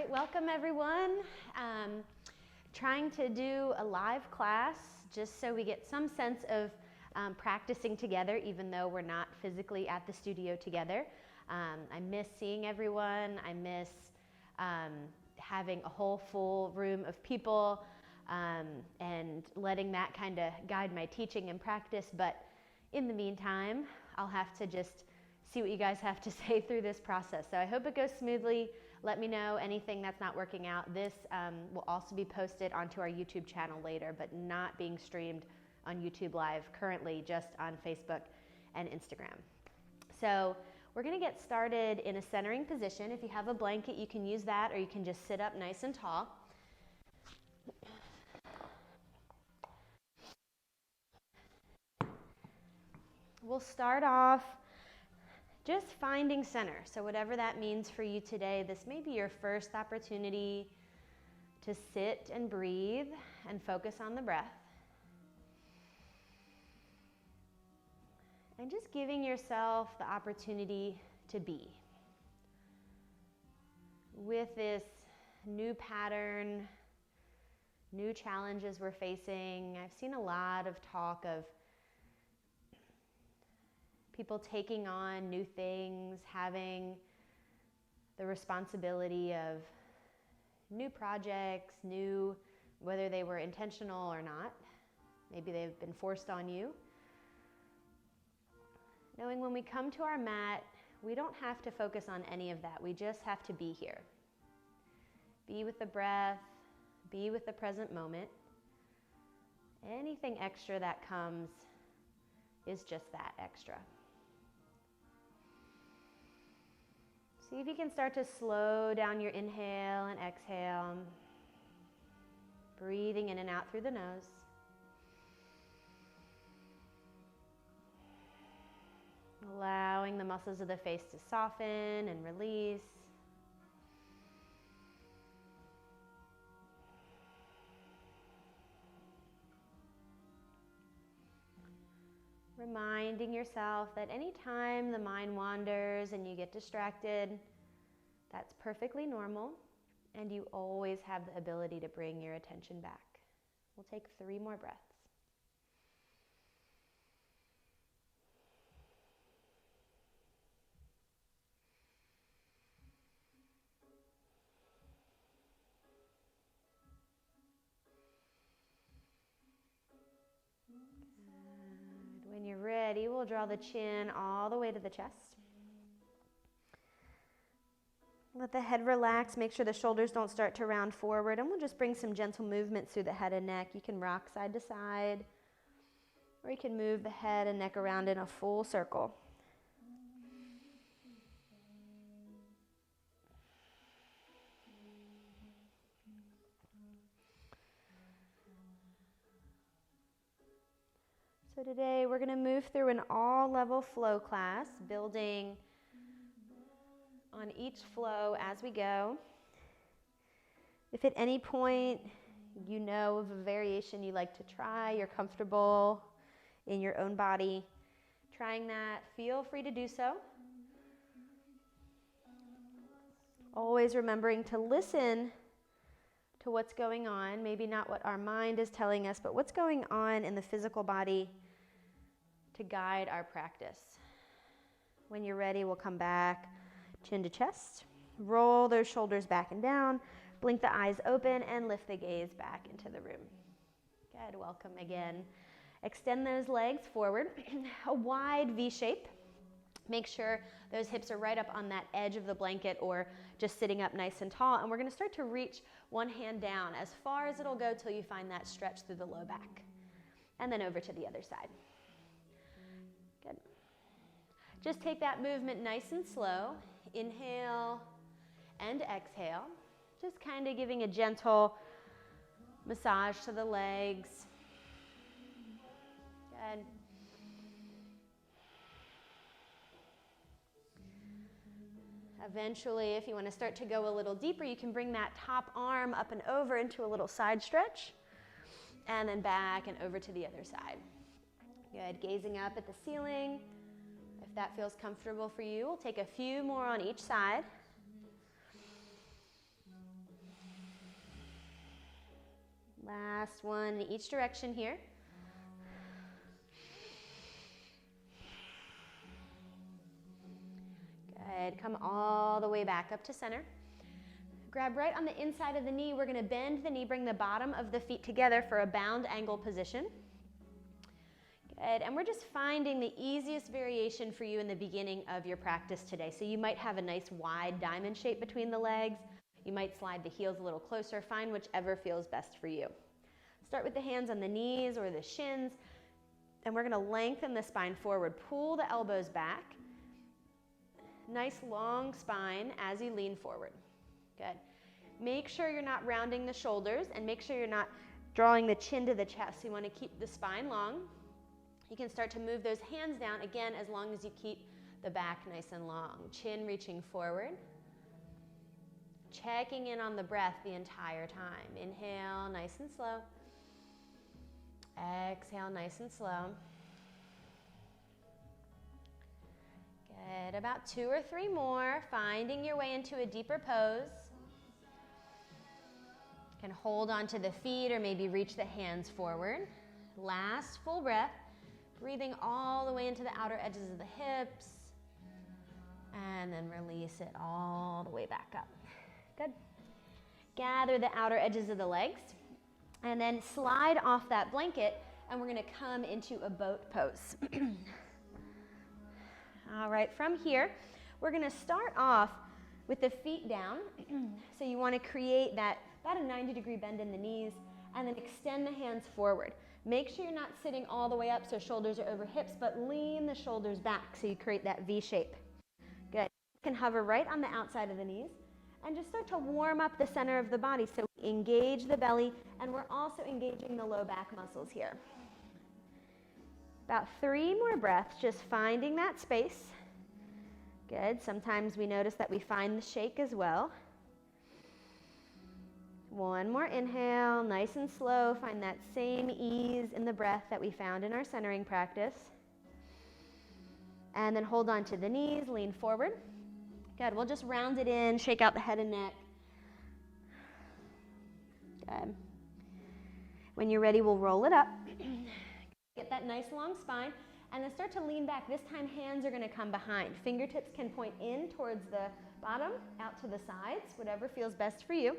right, welcome everyone. Trying to do a live class just so we get some sense of practicing together even though we're not physically at the studio together. I miss seeing everyone. I miss having a whole full room of people and letting that kind of guide my teaching and practice. But in the meantime, I'll have to just see what you guys have to say through this process. So I hope it goes smoothly. Let me know anything that's not working out. This will also be posted onto our YouTube channel later, but not being streamed on YouTube Live currently, just on Facebook and Instagram. So we're gonna get started in a centering position. If you have a blanket, you can use that, or you can just sit up nice and tall. We'll start off just finding center. So whatever that means for you today, this may be your first opportunity to sit and breathe and focus on the breath. And just giving yourself the opportunity to be. With this new pattern, new challenges we're facing, I've seen a lot of talk of people taking on new things, having the responsibility of new projects, whether they were intentional or not. Maybe they've been forced on you. Knowing when we come to our mat, we don't have to focus on any of that. We just have to be here. Be with the breath, be with the present moment. Anything extra that comes is just that extra. See if you can start to slow down your inhale and exhale. Breathing in and out through the nose. Allowing the muscles of the face to soften and release. Reminding yourself that anytime the mind wanders and you get distracted, that's perfectly normal, and you always have the ability to bring your attention back. We'll take 3 more breaths. When you're ready, we'll draw the chin all the way to the chest. Let the head relax. Make sure the shoulders don't start to round forward. And we'll just bring some gentle movements through the head and neck. You can rock side to side, or you can move the head and neck around in a full circle. So today we're going to move through an all-level flow class, building on each flow as we go. If at any point you know of a variation you like to try, you're comfortable in your own body trying that, feel free to do so. Always remembering to listen to what's going on, maybe not what our mind is telling us, but what's going on in the physical body to guide our practice. When you're ready, we'll come back, chin to chest. Roll those shoulders back and down. Blink the eyes open and lift the gaze back into the room. Good, welcome again. Extend those legs forward, a wide V shape. Make sure those hips are right up on that edge of the blanket or just sitting up nice and tall. And we're gonna start to reach one hand down as far as it'll go till you find that stretch through the low back. And then over to the other side. Good. Just take that movement nice and slow. Inhale and exhale. Just kind of giving a gentle massage to the legs. Good. Eventually, if you want to start to go a little deeper, you can bring that top arm up and over into a little side stretch, and then back and over to the other side. Good. Gazing up at the ceiling. If that feels comfortable for you, we'll take a few more on each side. Last one in each direction here. Good. Come all the way back up to center. Grab right on the inside of the knee. We're going to bend the knee, bring the bottom of the feet together for a bound angle position. Good. And we're just finding the easiest variation for you in the beginning of your practice today. So you might have a nice wide diamond shape between the legs. You might slide the heels a little closer. Find whichever feels best for you. Start with the hands on the knees or the shins. And we're going to lengthen the spine forward. Pull the elbows back. Nice long spine as you lean forward. Good. Make sure you're not rounding the shoulders and make sure you're not drawing the chin to the chest. You want to keep the spine long. You can start to move those hands down again as long as you keep the back nice and long. Chin reaching forward. Checking in on the breath the entire time. Inhale, nice and slow. Exhale, nice and slow. Good. About 2 or 3 more. Finding your way into a deeper pose. You can hold onto the feet or maybe reach the hands forward. Last full breath. Breathing all the way into the outer edges of the hips. And then release it all the way back up. Good. Gather the outer edges of the legs. And then slide off that blanket. And we're going to come into a boat pose. All right, from here, we're going to start off with the feet down. So you want to create that about a 90-degree bend in the knees and then extend the hands forward. Make sure you're not sitting all the way up so shoulders are over hips, but lean the shoulders back so you create that V shape. Good. You can hover right on the outside of the knees and just start to warm up the center of the body. So we engage the belly and we're also engaging the low back muscles here. About 3 more breaths, just finding that space. Good. Sometimes we notice that we find the shake as well. 1 more inhale, nice and slow. Find that same ease in the breath that we found in our centering practice. And then hold on to the knees, lean forward. Good. We'll just round it in, shake out the head and neck. Good. When you're ready, we'll roll it up. Get that nice long spine, and then start to lean back. This time, hands are going to come behind. Fingertips can point in towards the bottom, out to the sides, whatever feels best for you.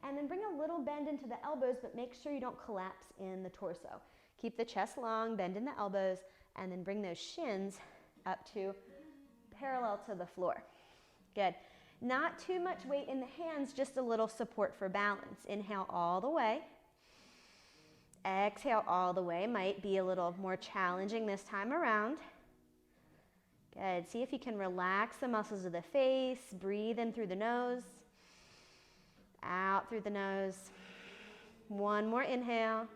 And then bring a little bend into the elbows, but make sure you don't collapse in the torso. Keep the chest long, bend in the elbows, and then bring those shins up to parallel to the floor. Good. Not too much weight in the hands, just a little support for balance. Inhale all the way. Exhale all the way. Might be a little more challenging this time around. Good. See if you can relax the muscles of the face. Breathe in through the nose. Out through the nose. 1 more inhale.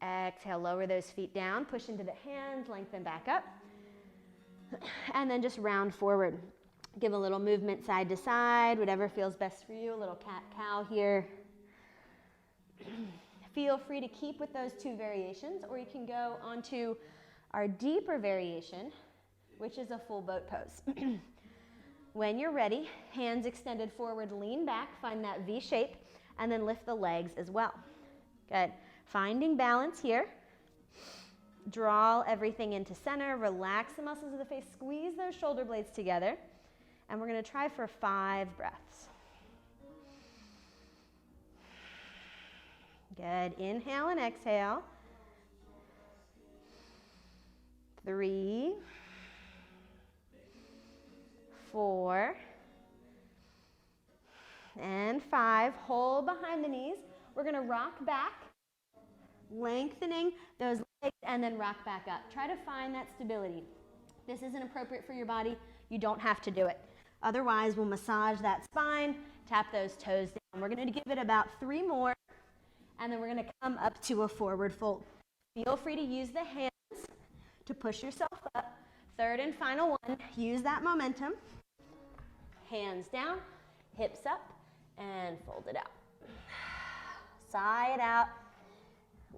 Exhale, lower those feet down. Push into the hands, lengthen back up. And then just round forward. Give a little movement side to side, whatever feels best for you. A little cat-cow here. Feel free to keep with those 2 variations, or you can go on to our deeper variation, which is a full boat pose. When you're ready, hands extended forward, lean back, find that V shape, and then lift the legs as well. Good. Finding balance here. Draw everything into center, relax the muscles of the face, squeeze those shoulder blades together, and we're going to try for 5 breaths. Good. Inhale and exhale. 3, 4, and 5. Hold behind the knees. We're going to rock back, lengthening those legs, and then rock back up. Try to find that stability. If this isn't appropriate for your body, you don't have to do it. Otherwise, we'll massage that spine, tap those toes down. We're going to give it about 3 more. And then we're going to come up to a forward fold. Feel free to use the hands to push yourself up. 3rd and final one, use that momentum. Hands down, hips up, and fold it out. Sigh it out.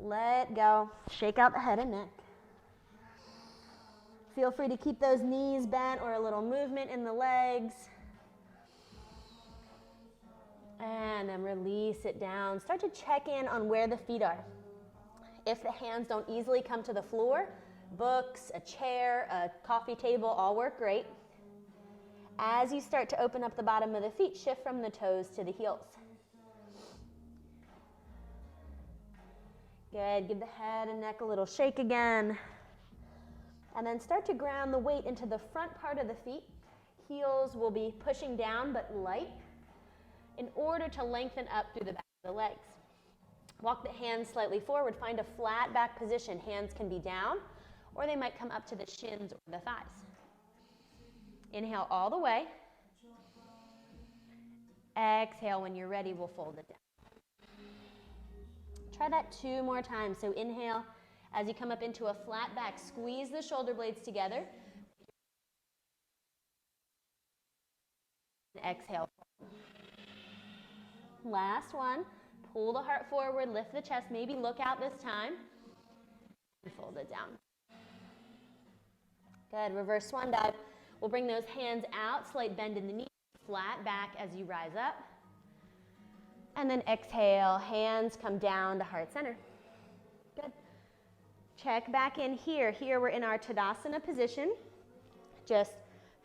Let go. Shake out the head and neck. Feel free to keep those knees bent or a little movement in the legs. And and then release it down. Start to check in on where the feet are. If the hands don't easily come to the floor, books, a chair, a coffee table, all work great. As you start to open up the bottom of the feet, shift from the toes to the heels. Good, give the head and neck a little shake again. And then start to ground the weight into the front part of the feet. Heels will be pushing down but light in order to lengthen up through the back of the legs. Walk the hands slightly forward. Find a flat back position. Hands can be down or they might come up to the shins or the thighs. Inhale all the way. Exhale, when you're ready, we'll fold it down. Try that 2 more times. So inhale, as you come up into a flat back, squeeze the shoulder blades together. And exhale. Last one. Pull the heart forward, lift the chest, maybe look out this time, and fold it down. Good, reverse swan dive. We'll bring those hands out, slight bend in the knees, flat back as you rise up. And then exhale, hands come down to heart center. Good. Check back in here. Here we're in our Tadasana position. Just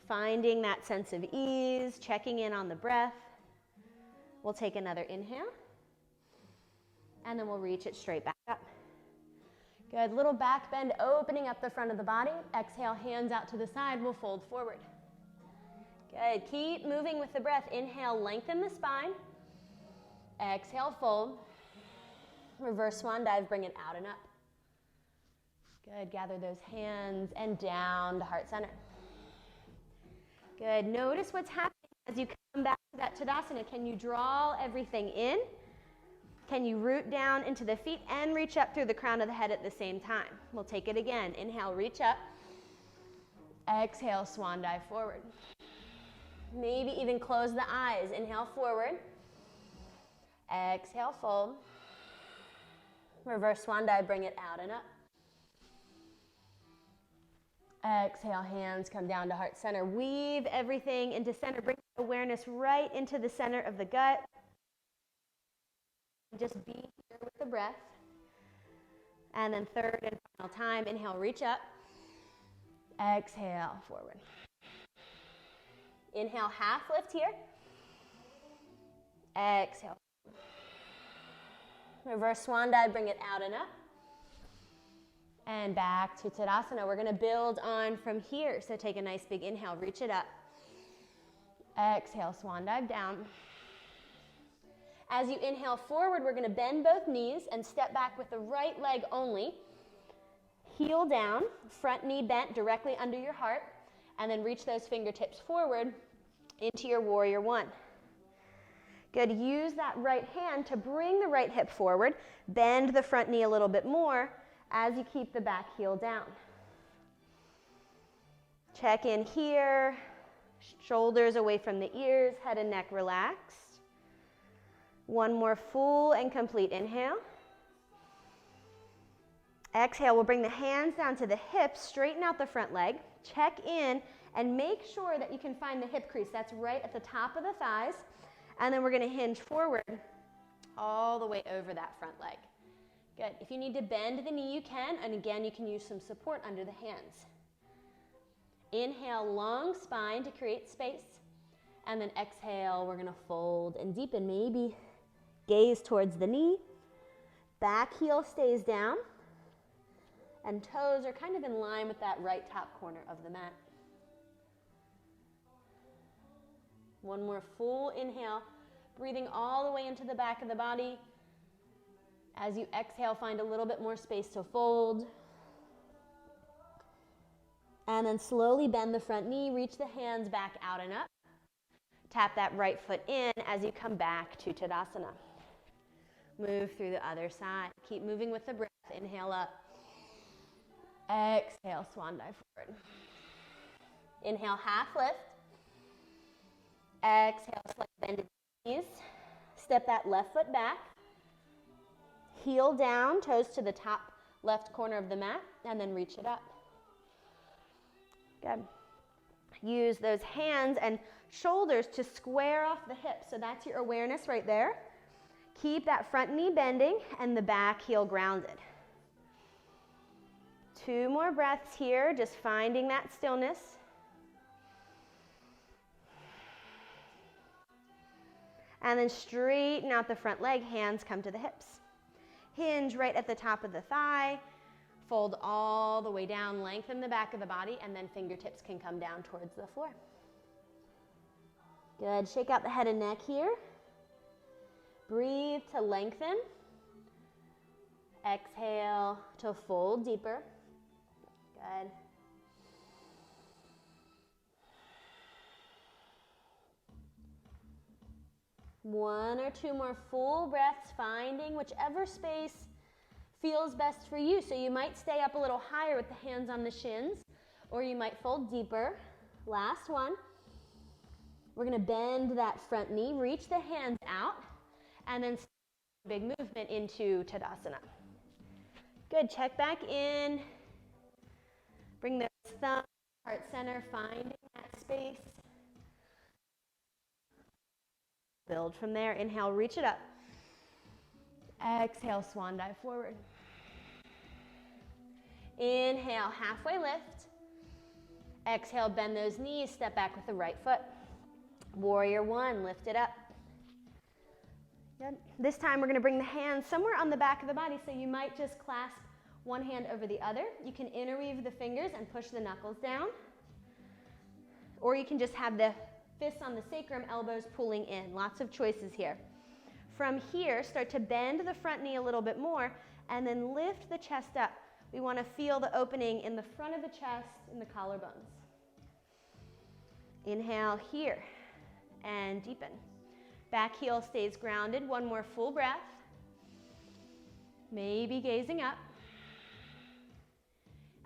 finding that sense of ease, checking in on the breath. We'll take another inhale. And then we'll reach it straight back up. Good, little back bend, opening up the front of the body. Exhale, hands out to the side, we'll fold forward. Good, keep moving with the breath. Inhale, lengthen the spine. Exhale, fold. Reverse swan dive, bring it out and up. Good, gather those hands and down to heart center. Good, notice what's happening as you come back to that Tadasana. Can you draw everything in? Can you root down into the feet and reach up through the crown of the head at the same time? We'll take it again. Inhale, reach up. Exhale, swan dive forward. Maybe even close the eyes. Inhale, forward. Exhale, fold. Reverse swan dive, bring it out and up. Exhale, hands come down to heart center. Weave everything into center. Bring awareness right into the center of the gut. Just be here with the breath. And then third and final time, inhale, reach up. Exhale, forward. Inhale, half lift here. Exhale. Reverse swan dive, bring it out and up. And back to Tadasana. We're going to build on from here. So take a nice big inhale, reach it up. Exhale, swan dive down. As you inhale forward, we're going to bend both knees and step back with the right leg only. Heel down, front knee bent directly under your heart, and then reach those fingertips forward into your warrior one. Good, use that right hand to bring the right hip forward, bend the front knee a little bit more as you keep the back heel down. Check in here, shoulders away from the ears, head and neck relaxed. One more full and complete inhale. Exhale, we'll bring the hands down to the hips, straighten out the front leg, check in, and make sure that you can find the hip crease. That's right at the top of the thighs. And then we're going to hinge forward all the way over that front leg. Good. If you need to bend the knee, you can. And again, you can use some support under the hands. Inhale, long spine to create space. And then exhale, we're going to fold and deepen. Maybe gaze towards the knee. Back heel stays down. And toes are kind of in line with that right top corner of the mat. One more full inhale, breathing all the way into the back of the body. As you exhale, find a little bit more space to fold. And then slowly bend the front knee, reach the hands back out and up. Tap that right foot in as you come back to Tadasana. Move through the other side. Keep moving with the breath. Inhale up. Exhale, swan dive forward. Inhale, half lift. Exhale, slight bend in the knees. Step that left foot back. Heel down, toes to the top left corner of the mat, and then reach it up. Good. Use those hands and shoulders to square off the hips. So that's your awareness right there. Keep that front knee bending and the back heel grounded. 2 more breaths here, just finding that stillness. And then straighten out the front leg, hands come to the hips. Hinge right at the top of the thigh, fold all the way down, lengthen the back of the body, and then fingertips can come down towards the floor. Good, shake out the head and neck here. Breathe to lengthen. Exhale to fold deeper. Good. One or two more full breaths, finding whichever space feels best for you. So you might stay up a little higher with the hands on the shins, or you might fold deeper. Last one. We're going to bend that front knee, reach the hands out, and then big movement into Tadasana. Good, check back in. Bring the thumb, heart center, finding that space. Build from there. Inhale, reach it up. Exhale, swan dive forward. Inhale, halfway lift. Exhale, bend those knees, step back with the right foot. Warrior one, lift it up. Good. This time we're going to bring the hands somewhere on the back of the body, so you might just clasp one hand over the other. You can interweave the fingers and push the knuckles down. Or you can just have the fists on the sacrum, elbows pulling in. Lots of choices here. From here, start to bend the front knee a little bit more and then lift the chest up. We want to feel the opening in the front of the chest, in the collarbones. Inhale here and deepen. Back heel stays grounded. One more full breath. Maybe gazing up.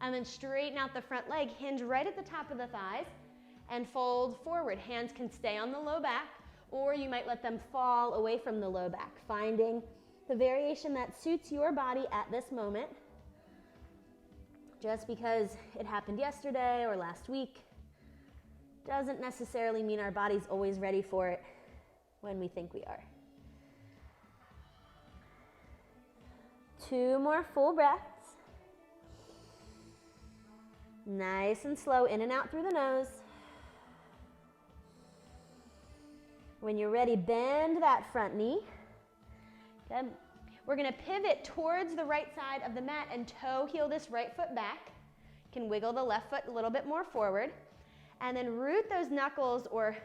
And then straighten out the front leg. Hinge right at the top of the thighs and fold forward. Hands can stay on the low back, or you might let them fall away from the low back, finding the variation that suits your body at this moment. Just because it happened yesterday or last week doesn't necessarily mean our body's always ready for it when we think we are. 2 more full breaths. Nice and slow, in and out through the nose. When you're ready, bend that front knee. Good. We're going to pivot towards the right side of the mat and toe heel this right foot back. You can wiggle the left foot a little bit more forward. And then root those knuckles or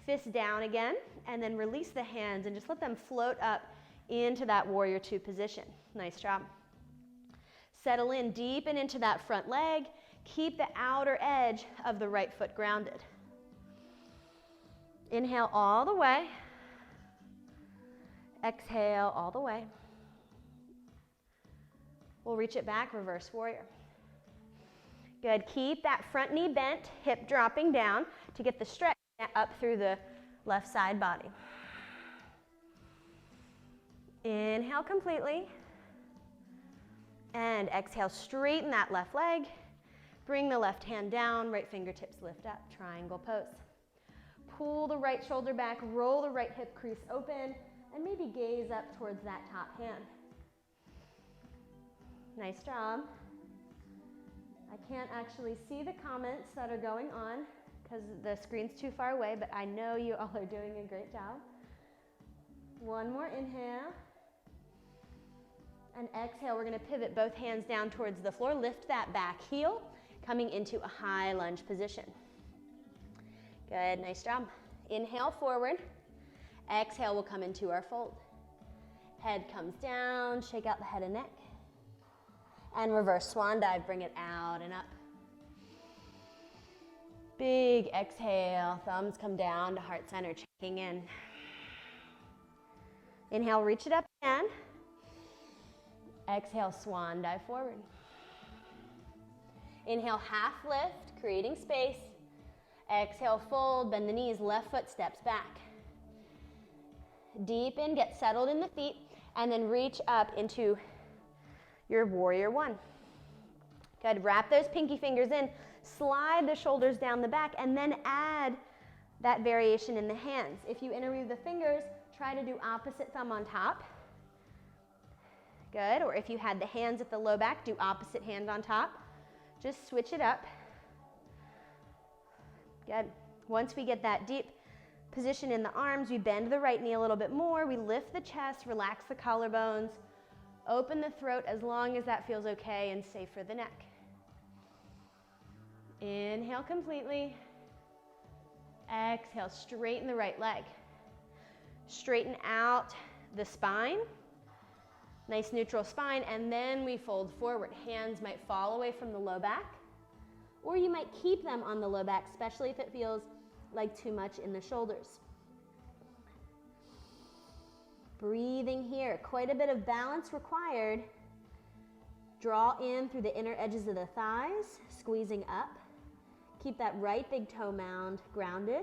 fists down again, and then release the hands and just let them float up into that warrior two position. Nice job. Settle in, deepen into that front leg. Keep the outer edge of the right foot grounded. Inhale all the way. Exhale all the way. We'll reach it back, reverse warrior. Good, keep that front knee bent, hip dropping down to get the stretch up through the left side body. Inhale completely. And exhale, straighten that left leg. Bring the left hand down, right fingertips lift up, triangle pose. Pull the right shoulder back, roll the right hip crease open, and maybe gaze up towards that top hand. Nice job. I can't actually see the comments that are going on because the screen's too far away, but I know you all are doing a great job. One more inhale. And exhale, we're going to pivot both hands down towards the floor. Lift that back heel, coming into a high lunge position. Good, nice job. Inhale forward. Exhale, we'll come into our fold. Head comes down, shake out the head and neck. And reverse swan dive, bring it out and up. Big exhale, thumbs come down to heart center, checking in. Inhale, reach it up again. Exhale, swan dive forward. Inhale, half lift, creating space. Exhale, fold, bend the knees, left foot steps back. Deepen, get settled in the feet, and then reach up into your warrior one. Good, wrap those pinky fingers in, slide the shoulders down the back, and then add that variation in the hands. If you interweave the fingers, Try to do opposite thumb on top. Good. Or if you had the hands at the low back, do opposite hand on top. Just switch it up. Good. Once we get that deep position in the arms, we bend the right knee a little bit more. We lift the chest, relax the collarbones, open the throat as long as that feels okay and safe for the neck. Inhale completely. Exhale, straighten the right leg. Straighten out the spine. Nice neutral spine, and then we fold forward. Hands might fall away from the low back, or you might keep them on the low back, especially if it feels like too much in the shoulders. Breathing here, quite a bit of balance required. Draw in through the inner edges of the thighs, squeezing up. Keep that right big toe mound grounded.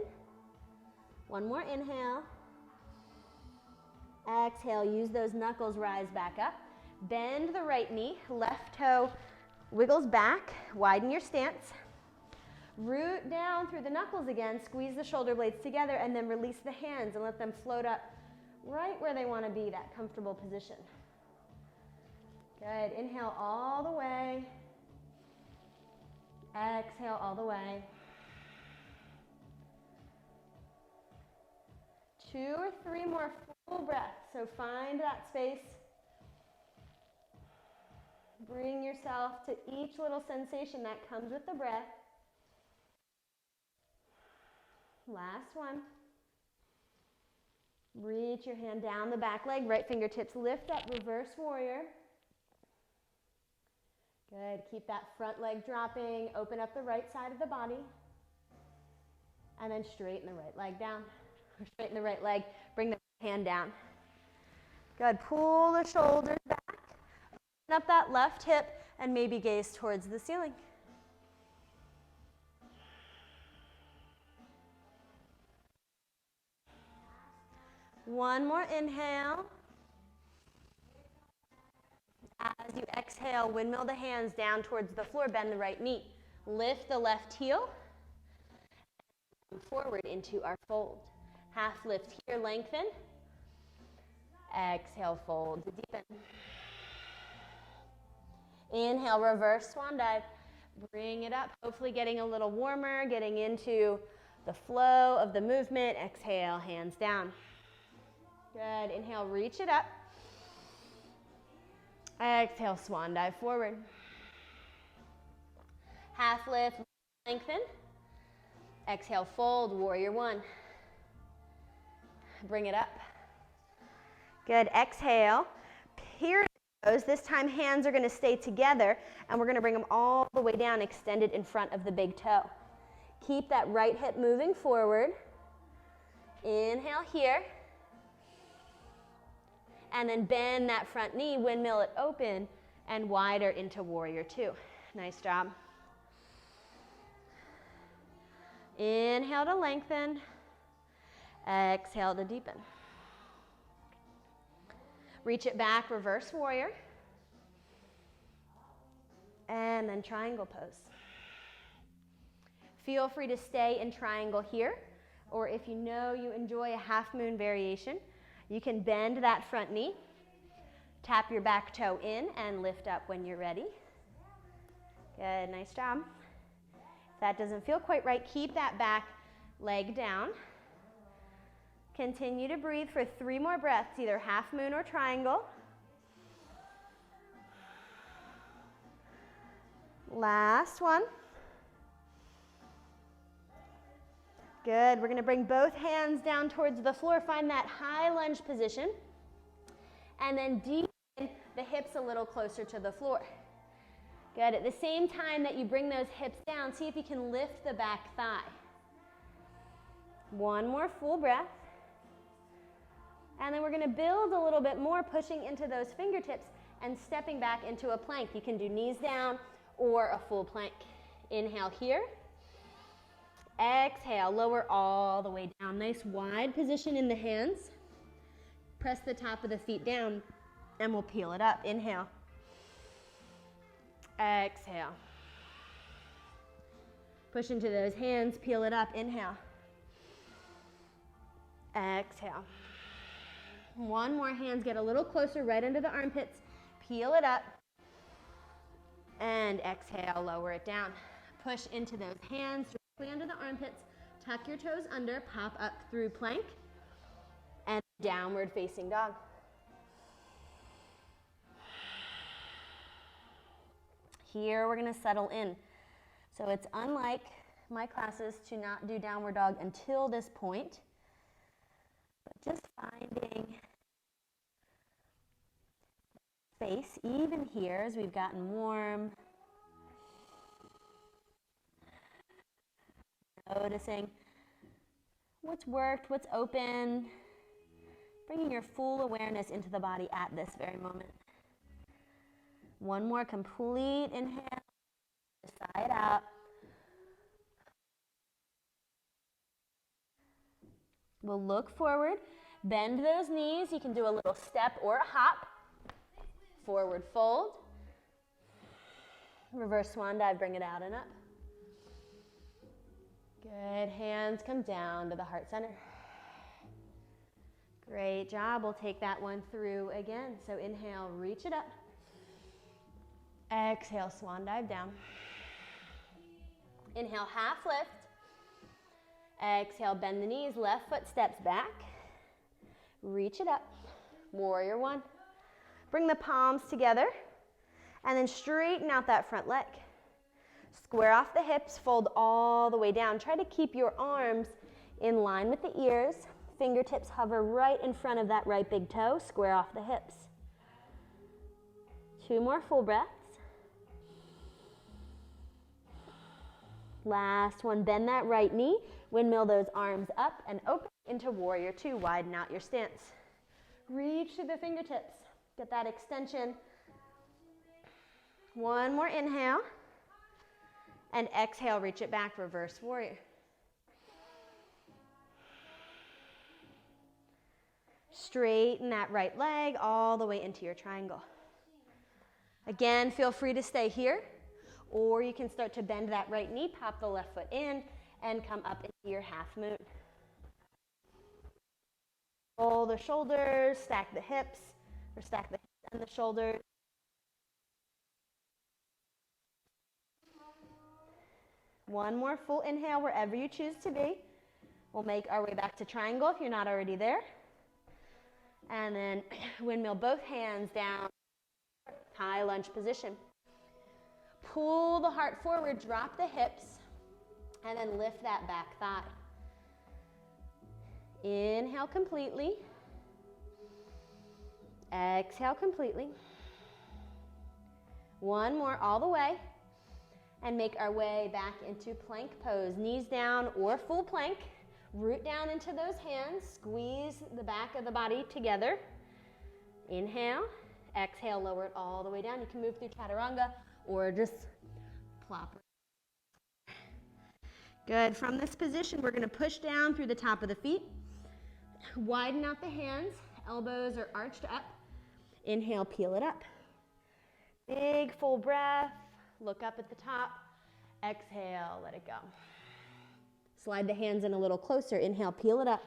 One more inhale. Exhale, use those knuckles, rise back up. Bend the right knee, left toe wiggles back, widen your stance. Root down through the knuckles again, squeeze the shoulder blades together, and then release the hands and let them float up right where they want to be, that comfortable position. Good, inhale all the way. Exhale all the way. 2 or 3 more full breaths. So find that space. Bring yourself to each little sensation that comes with the breath. Last one. Reach your hand down the back leg, right fingertips lift up, reverse warrior. Good, keep that front leg dropping, open up the right side of the body. And then straighten the right leg down. Straighten the right leg, bring the hand down. Good, pull the shoulders back, open up that left hip, and maybe gaze towards the ceiling. One more inhale. As you exhale, windmill the hands down towards the floor, bend the right knee. Lift the left heel, and forward into our fold. Half lift here, lengthen. Exhale, fold to deepen. Inhale, reverse swan dive. Bring it up, hopefully getting a little warmer, getting into the flow of the movement. Exhale, hands down. Good, inhale, reach it up. Exhale, swan dive forward. Half lift, lengthen. Exhale, fold, warrior one. Bring it up. Good, exhale, period pose. This time hands are going to stay together, and we're going to bring them all the way down, extended in front of the big toe. Keep that right hip moving forward. Inhale here. And then bend that front knee, windmill it open, and wider into warrior two. Nice job. Inhale to lengthen. Exhale to deepen. Reach it back, reverse warrior. And then triangle pose. Feel free to stay in triangle here, or if you know you enjoy a half moon variation, you can bend that front knee, tap your back toe in, and lift up when you're ready. Good, nice job. If that doesn't feel quite right, keep that back leg down. Continue to breathe for 3 more breaths, either half moon or triangle. Last one. Good, we're going to bring both hands down towards the floor. Find that high lunge position. And then deepen the hips a little closer to the floor. Good, at the same time that you bring those hips down, see if you can lift the back thigh. One more full breath. And then we're going to build a little bit more, pushing into those fingertips and stepping back into a plank. You can do knees down or a full plank. Inhale here. Exhale, lower all the way down. Nice wide position in the hands. Press the top of the feet down and we'll peel it up. Inhale. Exhale. Push into those hands, peel it up. Inhale. Exhale. One more, hands get a little closer, right under the armpits. Peel it up. And exhale, lower it down. Push into those hands directly under the armpits. Tuck your toes under, pop up through plank. And downward facing dog. Here we're going to settle in. So it's unlike my classes to not do downward dog until this point. But just finding space, even here as we've gotten warm. Noticing what's worked, what's open. Bringing your full awareness into the body at this very moment. One more complete inhale, side out. We'll look forward, bend those knees. You can do a little step or a hop. Forward fold. Reverse swan dive, bring it out and up. Good, hands come down to the heart center. Great job, we'll take that one through again. So inhale, reach it up. Exhale, swan dive down. Inhale, half lift. Exhale, bend the knees, left foot steps back. Reach it up. Warrior one. Bring the palms together and then straighten out that front leg. Square off the hips, fold all the way down. Try to keep your arms in line with the ears. Fingertips hover right in front of that right big toe. Square off the hips. 2 more full breaths. Last one, bend that right knee. Windmill those arms up and open into warrior two. Widen out your stance. Reach to the fingertips. Get that extension. One more inhale. And exhale, reach it back, reverse warrior. Straighten that right leg all the way into your triangle. Again, feel free to stay here, or you can start to bend that right knee, pop the left foot in, and come up into your half moon. Roll the shoulders, stack the hips, or stack the hips and the shoulders. One more full inhale wherever you choose to be. We'll make our way back to triangle if you're not already there. And then windmill both hands down, high lunge position. Pull the heart forward, drop the hips, and then lift that back thigh. Inhale completely. Exhale completely. One more all the way. And make our way back into plank pose. Knees down or full plank. Root down into those hands. Squeeze the back of the body together. Inhale. Exhale, lower it all the way down. You can move through chaturanga or just plop. Good. From this position, we're going to push down through the top of the feet. Widen out the hands. Elbows are arched up. Inhale, peel it up. Big full breath. Look up at the top. Exhale, let it go. Slide the hands in a little closer. Inhale, peel it up.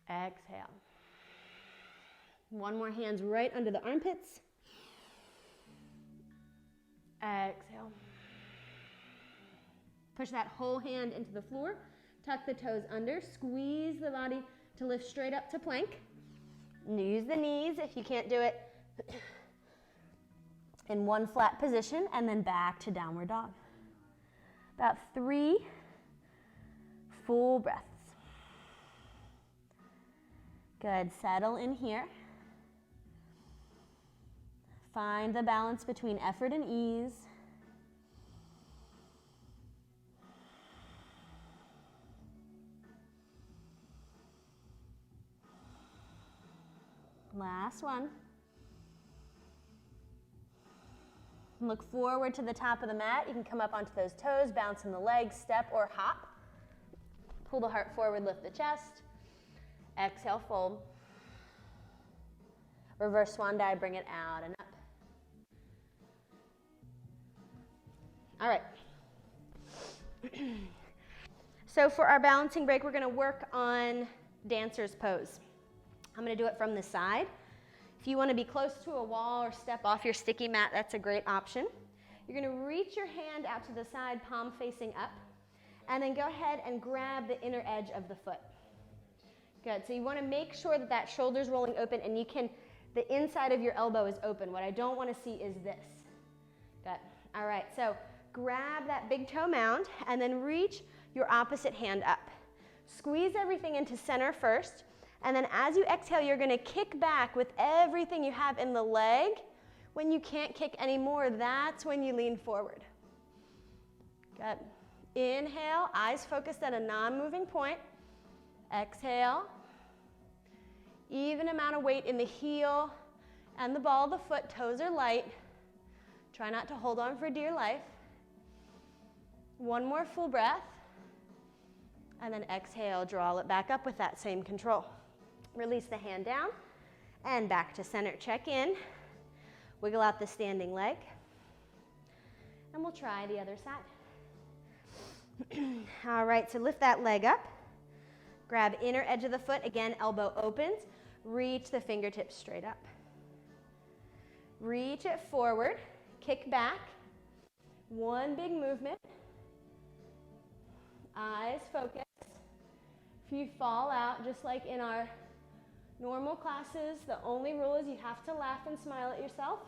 Exhale. One more, hands right under the armpits. Exhale. Push that whole hand into the floor. Tuck the toes under. Squeeze the body to lift straight up to plank. Use the knees if you can't do it in one flat position, and then back to downward dog. About 3 full breaths. Good, settle in here. Find the balance between effort and ease. Last one. Look forward to the top of the mat. You can come up onto those toes, bounce in the legs, step or hop. Pull the heart forward, lift the chest. Exhale, fold. Reverse swan dive, bring it out and up. All right. So for our balancing break, we're going to work on dancer's pose. I'm going to do it from the side. If you want to be close to a wall or step off your sticky mat, that's a great option. You're going to reach your hand out to the side, palm facing up, and then go ahead and grab the inner edge of the foot. Good. So you want to make sure that that shoulder's rolling open, and the inside of your elbow is open. What I don't want to see is this. Good. All right. So grab that big toe mound, and then reach your opposite hand up. Squeeze everything into center first, and then as you exhale, you're going to kick back with everything you have in the leg. When you can't kick anymore, that's when you lean forward. Good. Inhale, eyes focused at a non-moving point. Exhale. Even amount of weight in the heel and the ball of the foot. Toes are light. Try not to hold on for dear life. One more full breath. And then exhale, draw it back up with that same control. Release the hand down and back to center. Check in. Wiggle out the standing leg. And we'll try the other side. All right, so lift that leg up. Grab inner edge of the foot. Again, elbow opens. Reach the fingertips straight up. Reach it forward. Kick back. One big movement. Eyes focused. If you fall out, just like in our normal classes, the only rule is you have to laugh and smile at yourself.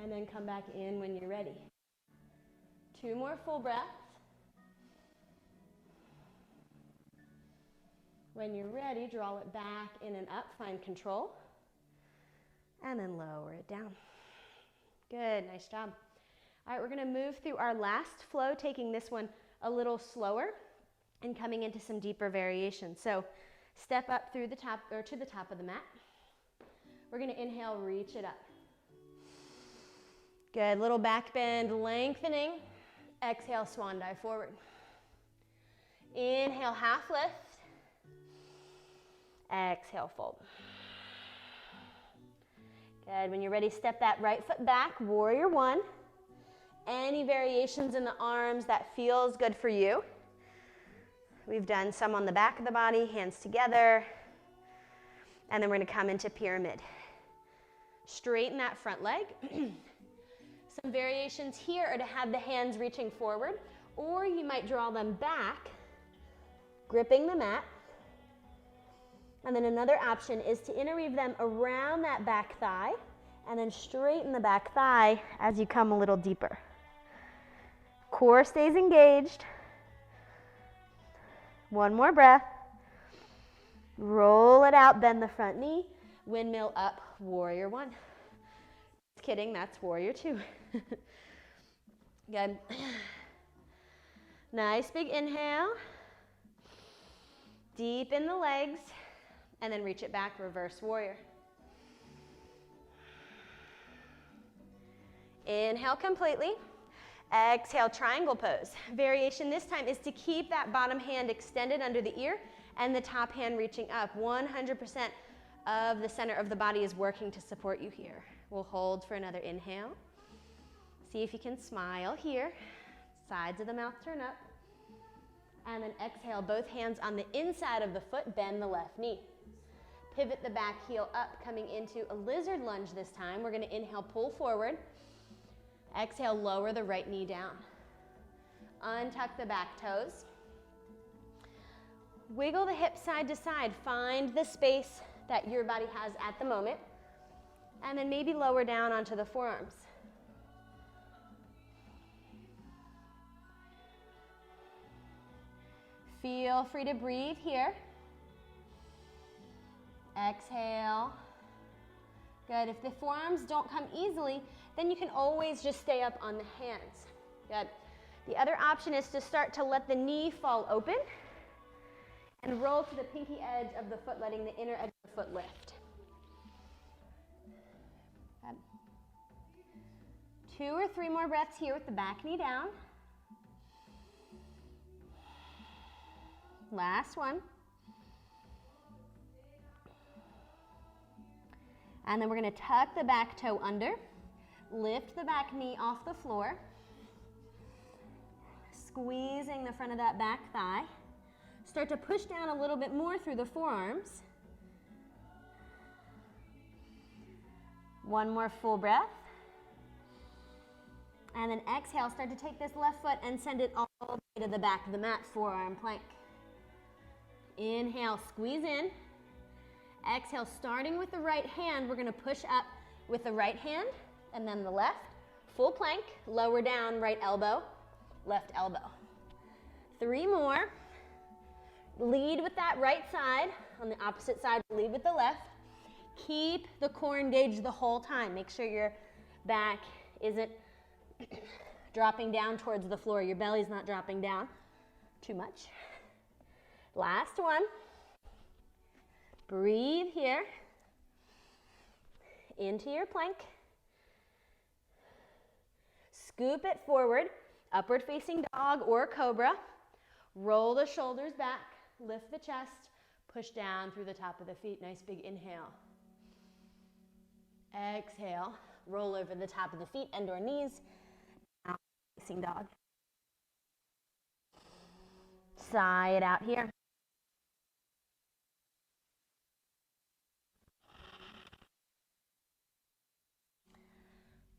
And then come back in when you're ready. 2 more full breaths. When you're ready, draw it back in and up, find control. And then lower it down. Good, nice job. All right, we're gonna move through our last flow, taking this one a little slower and coming into some deeper variations. So step up through the top, or to the top of the mat. We're gonna inhale, reach it up. Good, little back bend, lengthening. Exhale, swan dive forward. Inhale, half lift. Exhale, fold. Good, when you're ready, step that right foot back, warrior one. Any variations in the arms that feels good for you. We've done some on the back of the body, hands together. And then we're gonna come into pyramid. Straighten that front leg. Some variations here are to have the hands reaching forward, or you might draw them back, gripping the mat. And then another option is to interweave them around that back thigh, and then straighten the back thigh as you come a little deeper. Core stays engaged. One more breath. Roll it out, bend the front knee, windmill up, warrior one. Just kidding, that's warrior two. Good. Nice big inhale. Deep in the legs, and then reach it back, reverse warrior. Inhale completely. Exhale, triangle pose. Variation this time is to keep that bottom hand extended under the ear and the top hand reaching up. 100% of the center of the body is working to support you here. We'll hold for another inhale. See if you can smile here. Sides of the mouth turn up. And then exhale, both hands on the inside of the foot, bend the left knee. Pivot the back heel up, coming into a lizard lunge this time. We're gonna inhale, pull forward. Exhale, lower the right knee down. Untuck the back toes. Wiggle the hips side to side. Find the space that your body has at the moment. And then maybe lower down onto the forearms. Feel free to breathe here. Exhale. Good. If the forearms don't come easily, then you can always just stay up on the hands. Good. The other option is to start to let the knee fall open and roll to the pinky edge of the foot, letting the inner edge of the foot lift. Good. 2 or 3 more breaths here with the back knee down. Last one. And then we're going to tuck the back toe under, lift the back knee off the floor, squeezing the front of that back thigh, Start to push down a little bit more through the forearms. One more full breath. And then exhale, start to take this left foot and send it all the way to the back of the mat, forearm plank. Inhale, squeeze in. Exhale, starting with the right hand, we're going to push up with the right hand and then the left. Full plank, lower down, right elbow, left elbow. 3 more. Lead with that right side. On the opposite side, lead with the left. Keep the core engaged the whole time. Make sure your back isn't dropping down towards the floor. Your belly's not dropping down too much. Last one. Breathe here. Into your plank. Scoop it forward. Upward facing dog or cobra. Roll the shoulders back. Lift the chest. Push down through the top of the feet. Nice big inhale. Exhale. Roll over the top of the feet, end or knees. Down facing dog. Sigh it out here.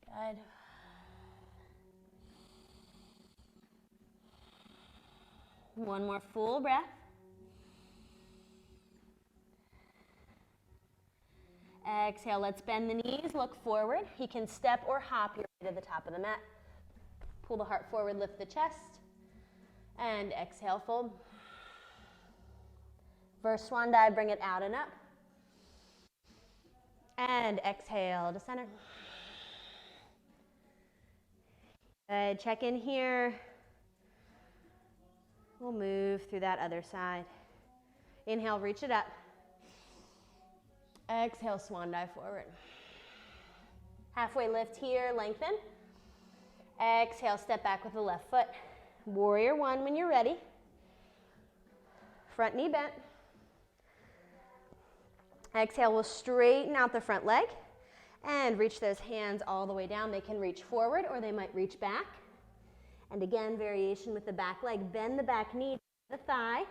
Good. One more full breath. Exhale, let's bend the knees, look forward. You can step or hop your way to the top of the mat. Pull the heart forward, lift the chest. And exhale, fold. First swan dive, bring it out and up. And exhale to center. Good, check in here. We'll move through that other side. Inhale, reach it up. Exhale, swan dive forward. Halfway lift here, lengthen. Exhale, step back with the left foot. Warrior one when you're ready. Front knee bent. Exhale, we'll straighten out the front leg and reach those hands all the way down. They can reach forward or they might reach back. And again, variation with the back leg. Bend the back knee to the thigh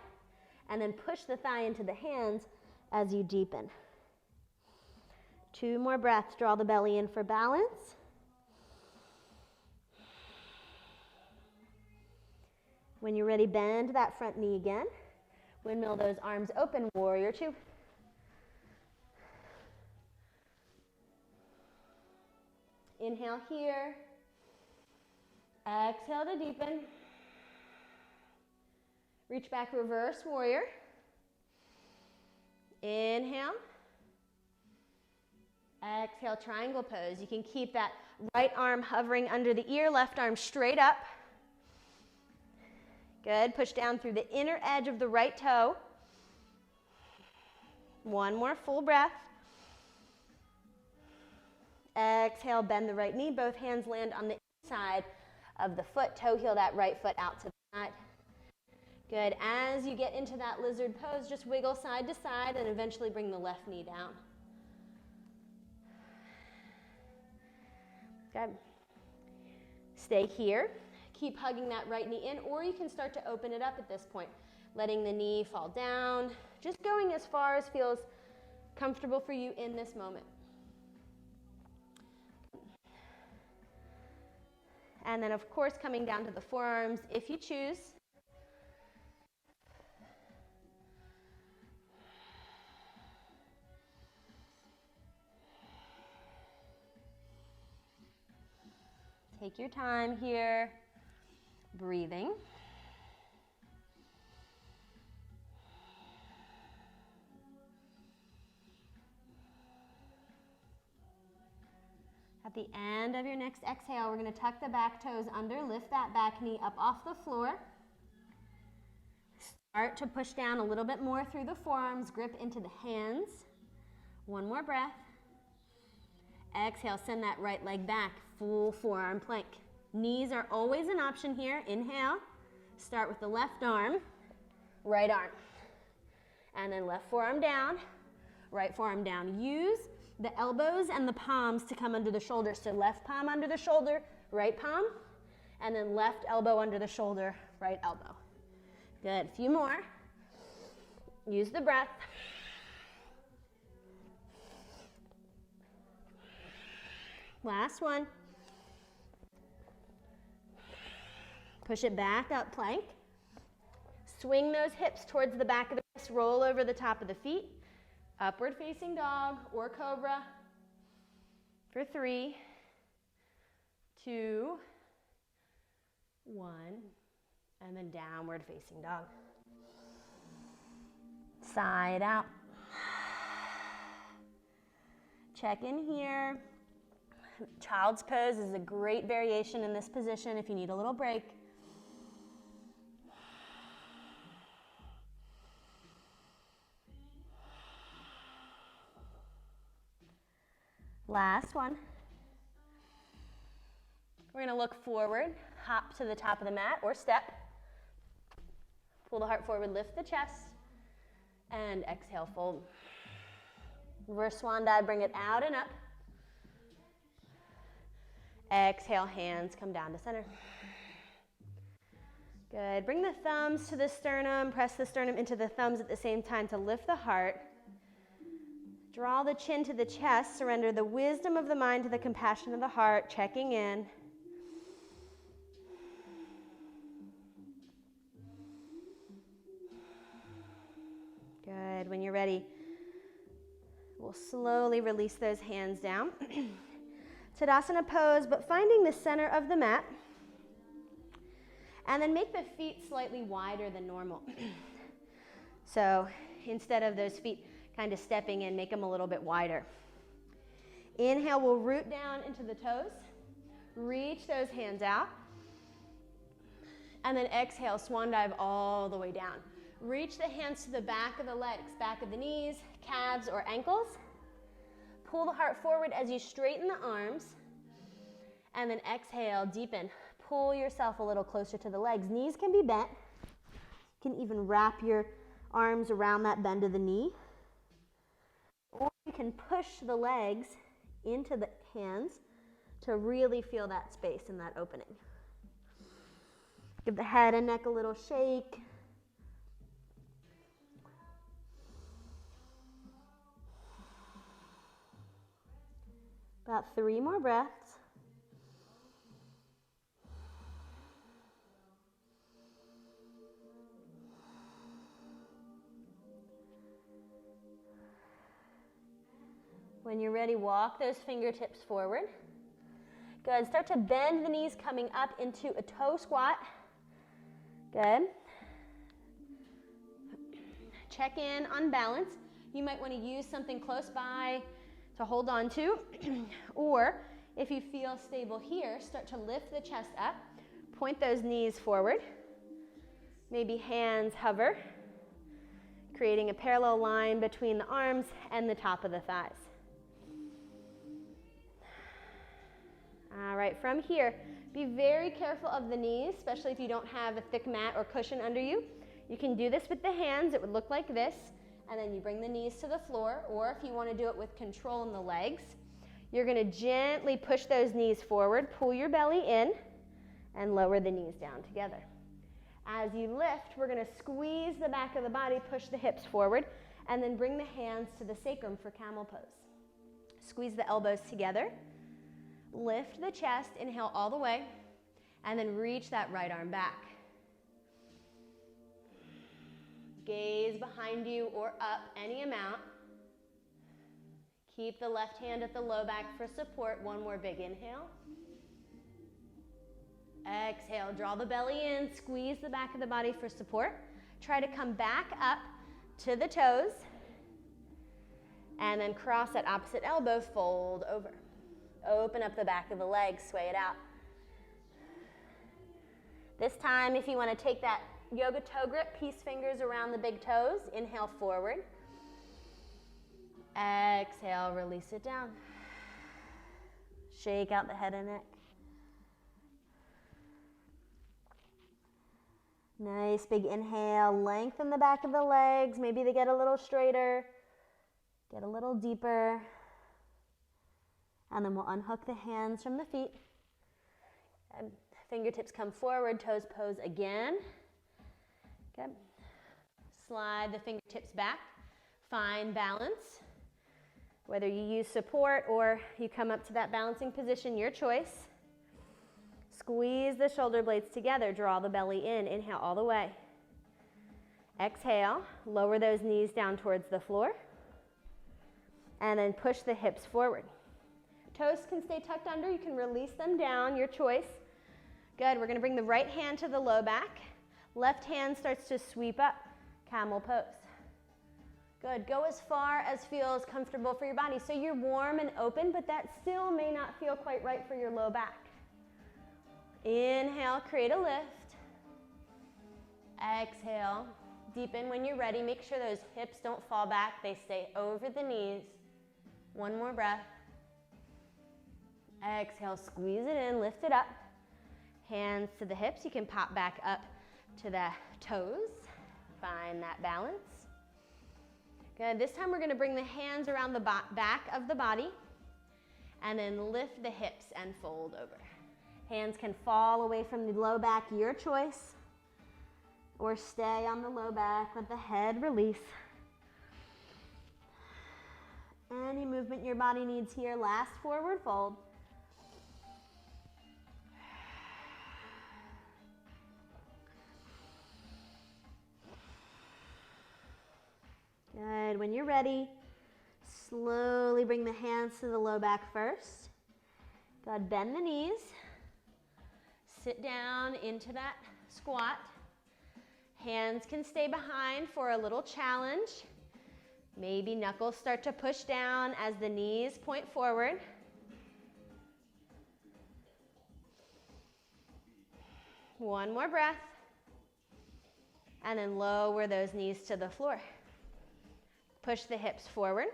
and then push the thigh into the hands as you deepen. 2 more breaths. Draw the belly in for balance. When you're ready, bend that front knee again. Windmill those arms open, warrior two. Inhale here. Exhale to deepen. Reach back, reverse warrior. Inhale. Exhale, triangle pose. You can keep that right arm hovering under the ear, left arm straight up. Good. Push down through the inner edge of the right toe. 1 more full breath. Exhale, bend the right knee. Both hands land on the inside of the foot. Toe heel that right foot out to the side. Good. As you get into that lizard pose, just wiggle side to side and eventually bring the left knee down. Good. Stay here. Keep hugging that right knee in, or you can start to open it up at this point, letting the knee fall down, just going as far as feels comfortable for you in this moment. And then, of course, coming down to the forearms if you choose. Take your time here, breathing. At the end of your next exhale, we're going to tuck the back toes under, lift that back knee up off the floor. Start to push down a little bit more through the forearms, grip into the hands. 1 more breath. Exhale, send that right leg back, full forearm plank. Knees are always an option here. Inhale, start with the left arm, right arm. And then left forearm down, right forearm down. Use the elbows and the palms to come under the shoulders. So left palm under the shoulder, right palm, and then left elbow under the shoulder, right elbow. Good, a few more. Use the breath. Last one. Push it back up, plank. Swing those hips towards the back of the wrist, roll over the top of the feet. Upward facing dog or cobra for 3, 2, 1, and then downward facing dog. Side out. Check in here. Child's pose is a great variation in this position if you need a little break. Last one. We're going to look forward, hop to the top of the mat or step. Pull the heart forward, lift the chest, and exhale, fold. Reverse swan dive, bring it out and up. Exhale, hands come down to center. Good. Bring the thumbs to the sternum, press the sternum into the thumbs at the same time to lift the heart. Draw the chin to the chest, surrender the wisdom of the mind to the compassion of the heart, checking in. Good. When you're ready, we'll slowly release those hands down. Tadasana pose, but finding the center of the mat. And then make the feet slightly wider than normal. So instead of those feet kind of stepping in, make them a little bit wider. Inhale, we'll root down into the toes. Reach those hands out. And then exhale, swan dive all the way down. Reach the hands to the back of the legs, back of the knees, calves, or ankles. Pull the heart forward as you straighten the arms. And then exhale, deepen. Pull yourself a little closer to the legs. Knees can be bent. You can even wrap your arms around that bend of the knee. Or you can push the legs into the hands to really feel that space and that opening. Give the head and neck a little shake. About 3 more breaths. When you're ready, walk those fingertips forward. Good. Start to bend the knees coming up into a toe squat. Good. Check in on balance. You might want to use something close by to hold on to. Or if you feel stable here, start to lift the chest up. Point those knees forward. Maybe hands hover, creating a parallel line between the arms and the top of the thighs. All right, from here, be very careful of the knees, especially if you don't have a thick mat or cushion under you. You can do this with the hands. It would look like this, and then you bring the knees to the floor, or if you want to do it with control in the legs, you're going to gently push those knees forward, pull your belly in, and lower the knees down together. As you lift, we're going to squeeze the back of the body, push the hips forward, and then bring the hands to the sacrum for camel pose. Squeeze the elbows together. Lift the chest, inhale all the way, and then reach that right arm back. Gaze behind you or up any amount. Keep the left hand at the low back for support. One more big inhale. Exhale, draw the belly in, squeeze the back of the body for support. Try to come back up to the toes, and then cross that opposite elbow, fold over. Open up the back of the legs, sway it out. This time, if you want to take that yoga toe grip, peace fingers around the big toes, inhale forward. Exhale, release it down. Shake out the head and neck. Nice big inhale, lengthen the back of the legs. Maybe they get a little straighter, get a little deeper. And then we'll unhook the hands from the feet. And fingertips come forward, toes pose again. Good. Slide the fingertips back. Find balance. Whether you use support or you come up to that balancing position, your choice. Squeeze the shoulder blades together. Draw the belly in. Inhale all the way. Exhale. Lower those knees down towards the floor. And then push the hips forward. Toes can stay tucked under. You can release them down, your choice. Good. We're going to bring the right hand to the low back. Left hand starts to sweep up. Camel pose. Good. Go as far as feels comfortable for your body. So you're warm and open, but that still may not feel quite right for your low back. Inhale, create a lift. Exhale, deepen when you're ready. Make sure those hips don't fall back. They stay over the knees. One more breath. Exhale, squeeze it in, lift it up. Hands to the hips. You can pop back up to the toes. Find that balance. Good. This time we're going to bring the hands around the back of the body and then lift the hips and fold over. Hands can fall away from the low back, your choice, or stay on the low back. Let the head release. Any movement your body needs here. Last forward fold. Good. When you're ready, slowly bring the hands to the low back first. Good. Bend the knees. Sit down into that squat. Hands can stay behind for a little challenge. Maybe knuckles start to push down as the knees point forward. One more breath. And then lower those knees to the floor. Push the hips forward.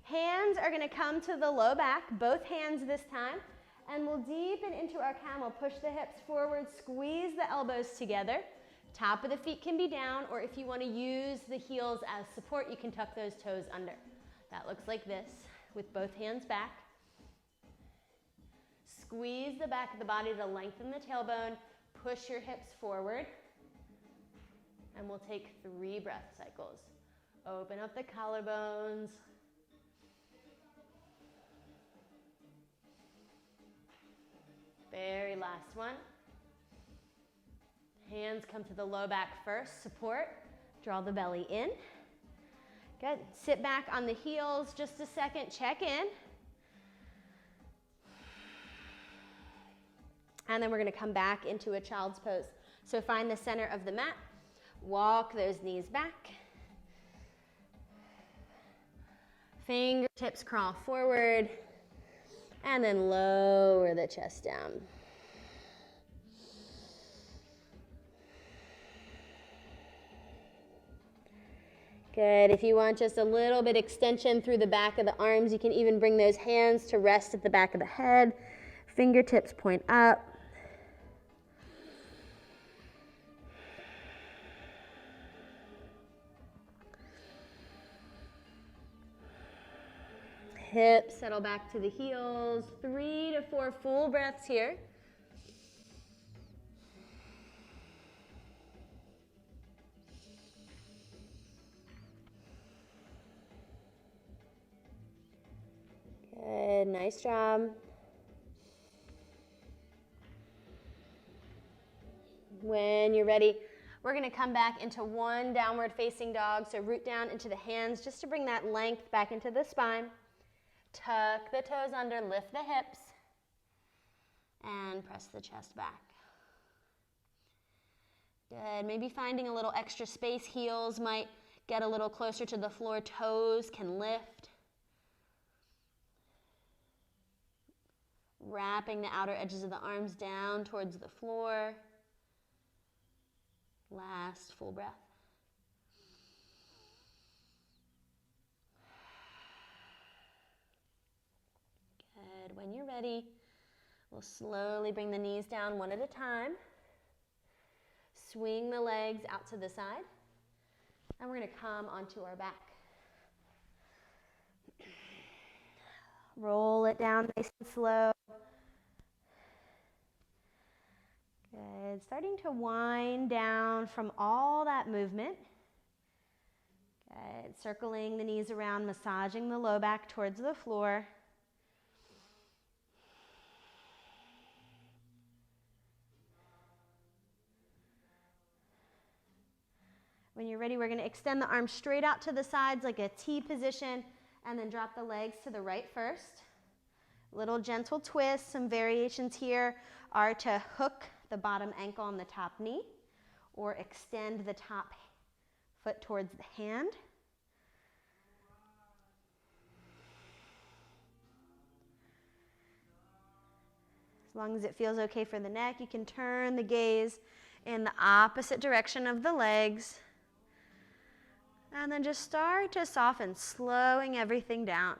Hands are going to come to the low back, both hands this time, and we'll deepen into our camel. Push the hips forward, squeeze the elbows together. Top of the feet can be down, or if you want to use the heels as support, you can tuck those toes under. That looks like this, with both hands back. Squeeze the back of the body to lengthen the tailbone. Push your hips forward, and we'll take 3 breath cycles. Open up the collarbones. Very last one. Hands come to the low back first, support. Draw the belly in. Good. Sit back on the heels just a second, check in. And then we're going to come back into a child's pose. So find the center of the mat. Walk those knees back. Fingertips crawl forward, and then lower the chest down. Good. If you want just a little bit extension through the back of the arms, you can even bring those hands to rest at the back of the head. Fingertips point up. Hips settle back to the heels. 3 to 4 full breaths here. Good, nice job. When you're ready, we're going to come back into one downward facing dog. So root down into the hands just to bring that length back into the spine. Tuck the toes under, lift the hips, and press the chest back. Good. Maybe finding a little extra space. Heels might get a little closer to the floor. Toes can lift. Wrapping the outer edges of the arms down towards the floor. Last full breath. Good. When you're ready, we'll slowly bring the knees down one at a time. Swing the legs out to the side. And we're going to come onto our back. Roll it down nice and slow. Good. Starting to wind down from all that movement. Good. Circling the knees around, massaging the low back towards the floor. When you're ready, we're going to extend the arms straight out to the sides like a T position, and then drop the legs to the right first. Little gentle twists. Some variations here are to hook the bottom ankle on the top knee or extend the top foot towards the hand. As long as it feels okay for the neck, you can turn the gaze in the opposite direction of the legs. And then just start to soften, slowing everything down.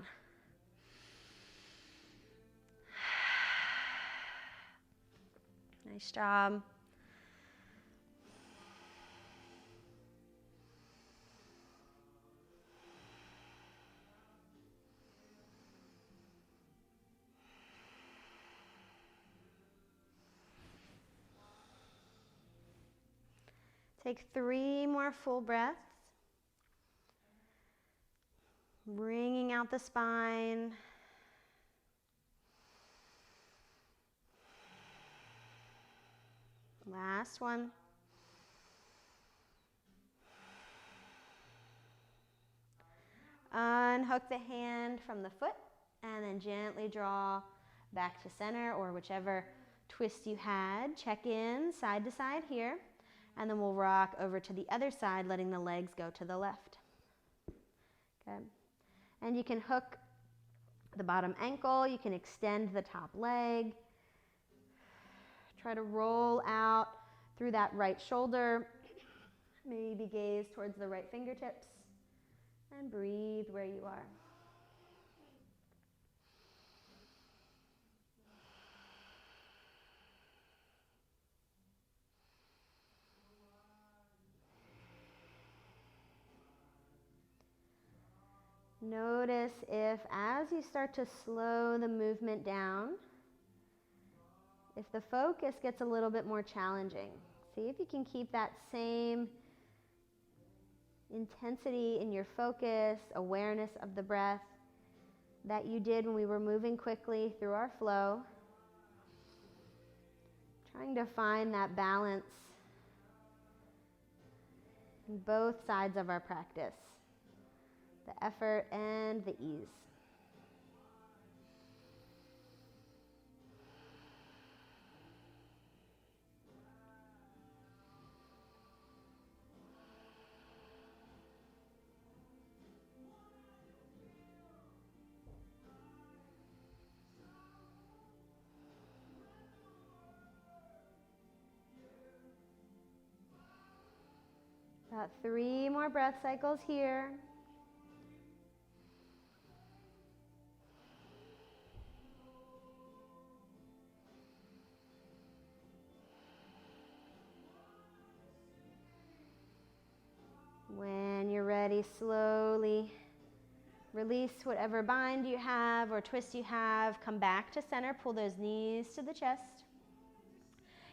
Nice job. Take 3 more full breaths. Bringing out the spine. Last one. Unhook the hand from the foot and then gently draw back to center or whichever twist you had. Check in side to side here, and then we'll rock over to the other side, letting the legs go to the left. Good. And you can hook the bottom ankle, you can extend the top leg. Try to roll out through that right shoulder. Maybe gaze towards the right fingertips. And breathe where you are. Notice if, as you start to slow the movement down, if the focus gets a little bit more challenging. See if you can keep that same intensity in your focus, awareness of the breath that you did when we were moving quickly through our flow. Trying to find that balance in both sides of our practice, the effort and the ease. About 3 more breath cycles here. When you're ready, slowly release whatever bind you have or twist you have. Come back to center. Pull those knees to the chest.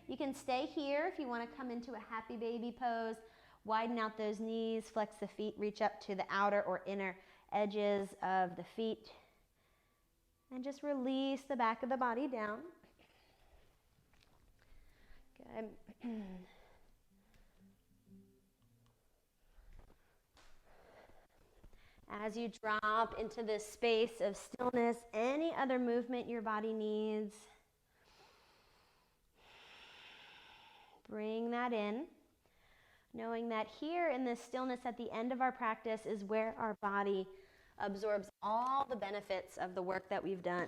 You can stay here if you want to come into a happy baby pose. Widen out those knees, flex the feet, reach up to the outer or inner edges of the feet. And just release the back of the body down. Good. As you drop into this space of stillness, any other movement your body needs, bring that in. Knowing that here in this stillness at the end of our practice is where our body absorbs all the benefits of the work that we've done.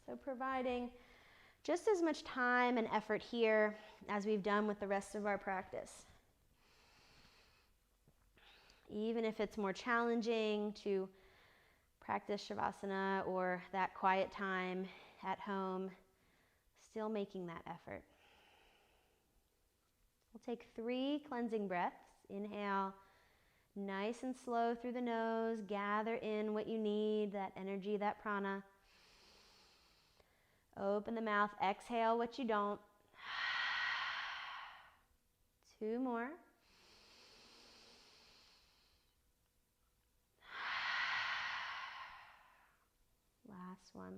So providing just as much time and effort here as we've done with the rest of our practice. Even if it's more challenging to practice Shavasana or that quiet time at home, still making that effort. We'll take 3 cleansing breaths. Inhale, nice and slow through the nose. Gather in what you need, that energy, that prana. Open the mouth. Exhale what you don't. 2 more. Last one.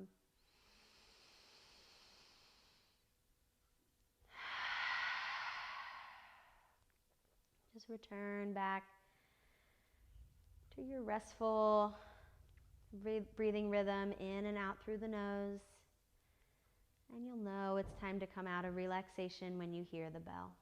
Just return back to your restful breathing rhythm in and out through the nose. And you'll know it's time to come out of relaxation when you hear the bell.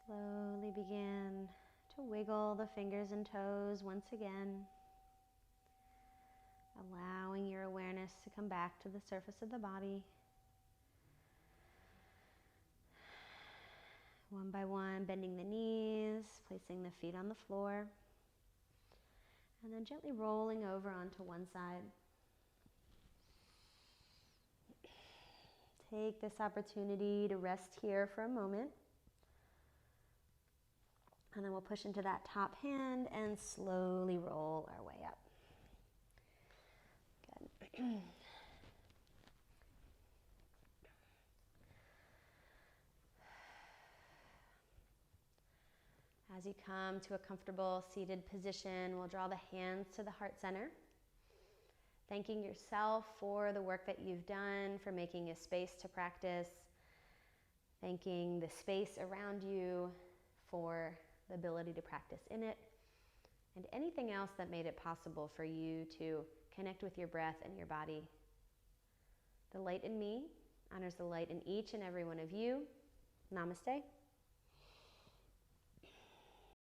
Slowly begin to wiggle the fingers and toes once again, allowing your awareness to come back to the surface of the body. One by one, bending the knees, placing the feet on the floor, and then gently rolling over onto one side. Take this opportunity to rest here for a moment. And then we'll push into that top hand and slowly roll our way up. Good. As you come to a comfortable seated position, we'll draw the hands to the heart center, thanking yourself for the work that you've done, for making a space to practice, thanking the space around you for the ability to practice in it, and anything else that made it possible for you to connect with your breath and your body. The light in me honors the light in each and every one of you. Namaste.